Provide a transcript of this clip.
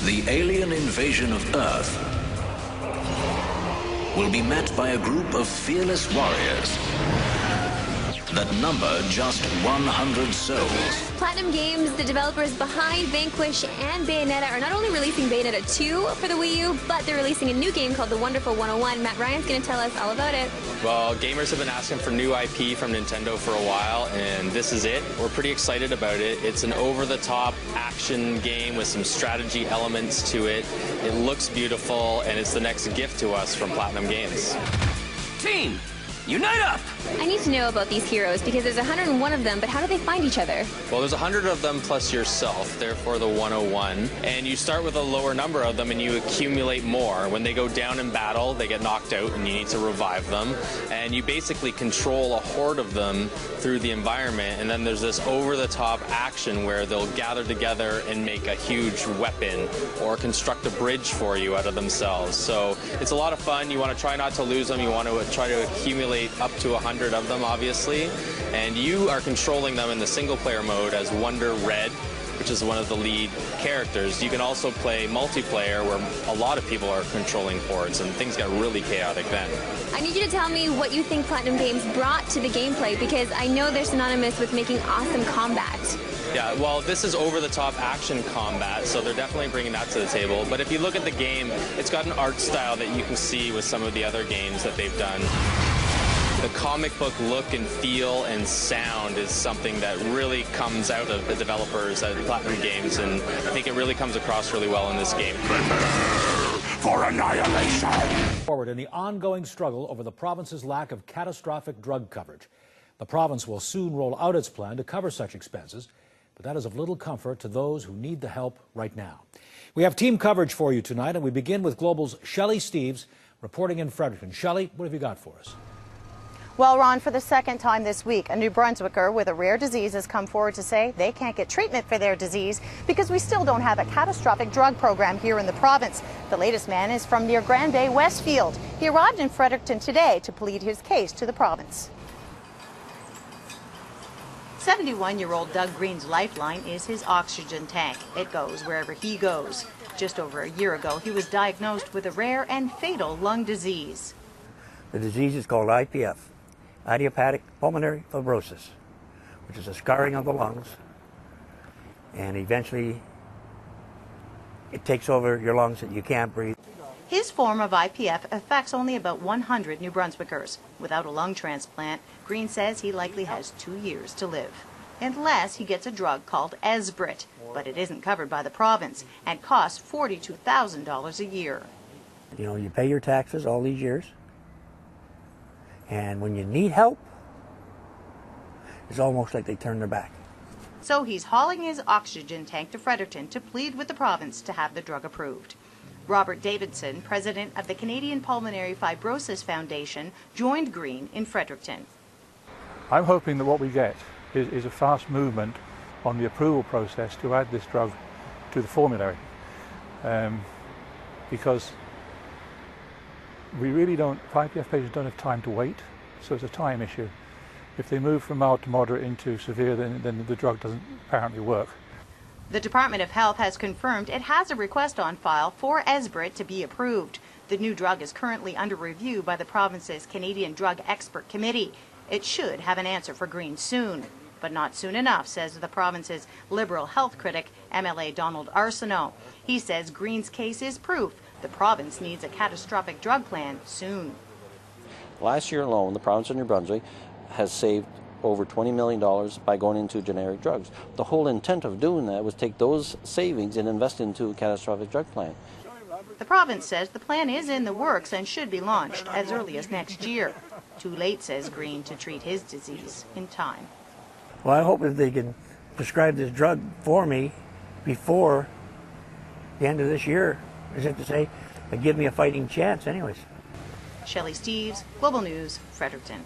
The alien invasion of Earth will be met by a group of fearless warriors that number just 100 souls. Platinum Games, the developers behind Vanquish and Bayonetta, are not only releasing Bayonetta 2 for the Wii U, but they're releasing a new game called The Wonderful 101. Matt Ryan's going to tell us all about it. Well, gamers have been asking for new IP from Nintendo for a while, and this is it. We're pretty excited about it. It's an over-the-top action game with some strategy elements to it. It looks beautiful, and it's the next gift to us from Platinum Games. Team, unite up! I need to know about these heroes because there's 101 of them, but how do they find each other? Well, there's 100 of them plus yourself, therefore the 101. And you start with a lower number of them and you accumulate more. When they go down in battle, they get knocked out and you need to revive them. And you basically control a horde of them through the environment. And then there's this over-the-top action where they'll gather together and make a huge weapon or construct a bridge for you out of themselves. So it's a lot of fun. You want to try not to lose them. You want to try to accumulate up to 100 of them, obviously, and you are controlling them in the single-player mode as Wonder Red, which is one of the lead characters. You can also play multiplayer, where a lot of people are controlling hordes, and things got really chaotic then. I need you to tell me what you think Platinum Games brought to the gameplay, because I know they're synonymous with making awesome combat. Yeah, well, this is over-the-top action combat, so they're definitely bringing that to the table. But if you look at the game, it's got an art style that you can see with some of the other games that they've done. The comic book look and feel and sound is something that really comes out of the developers at Platinum Games, and I think it really comes across really well in this game. For annihilation! Forward in the ongoing struggle over the province's lack of catastrophic drug coverage. The province will soon roll out its plan to cover such expenses, but that is of little comfort to those who need the help right now. We have team coverage for you tonight, and we begin with Global's Shelley Steeves reporting in Fredericton. Shelley, what have you got for us? Well, Ron, for the second time this week, a New Brunswicker with a rare disease has come forward to say they can't get treatment for their disease because we still don't have a catastrophic drug program here in the province. The latest man is from near Grand Bay, Westfield. He arrived in Fredericton today to plead his case to the province. 71-year-old Doug Greene's lifeline is his oxygen tank. It goes wherever he goes. Just over a year ago, he was diagnosed with a rare and fatal lung disease. The disease is called IPF. Idiopathic pulmonary fibrosis, which is a scarring of the lungs, and eventually it takes over your lungs and you can't breathe. His form of IPF affects only about 100 New Brunswickers. Without a lung transplant, Greene says he likely has 2 years to live, unless he gets a drug called Esbrit, but it isn't covered by the province and costs $42,000 a year. You know, you pay your taxes all these years, and when you need help, it's almost like they turn their back. So he's hauling his oxygen tank to Fredericton to plead with the province to have the drug approved. Robert Davidson, president of the Canadian Pulmonary Fibrosis Foundation, joined Greene in Fredericton. I'm hoping that what we get is a fast movement on the approval process to add this drug to the formulary, because we really don't, IPF patients don't have time to wait, so it's a time issue. If they move from mild to moderate into severe, then the drug doesn't apparently work. The Department of Health has confirmed it has a request on file for Esbrit to be approved. The new drug is currently under review by the province's Canadian Drug Expert Committee. It should have an answer for Greene soon, but not soon enough, says the province's Liberal health critic, MLA Donald Arsenault. He says Greene's case is proof the province needs a catastrophic drug plan soon. Last year alone, the province of New Brunswick has saved over $20 million by going into generic drugs. The whole intent of doing that was take those savings and invest into a catastrophic drug plan. The province says the plan is in the works and should be launched as early as next year. Too late, says Greene, to treat his disease in time. Well, I hope if they can prescribe this drug for me before the end of this year, as if to say, give me a fighting chance anyways. Shelley Steeves, Global News, Fredericton.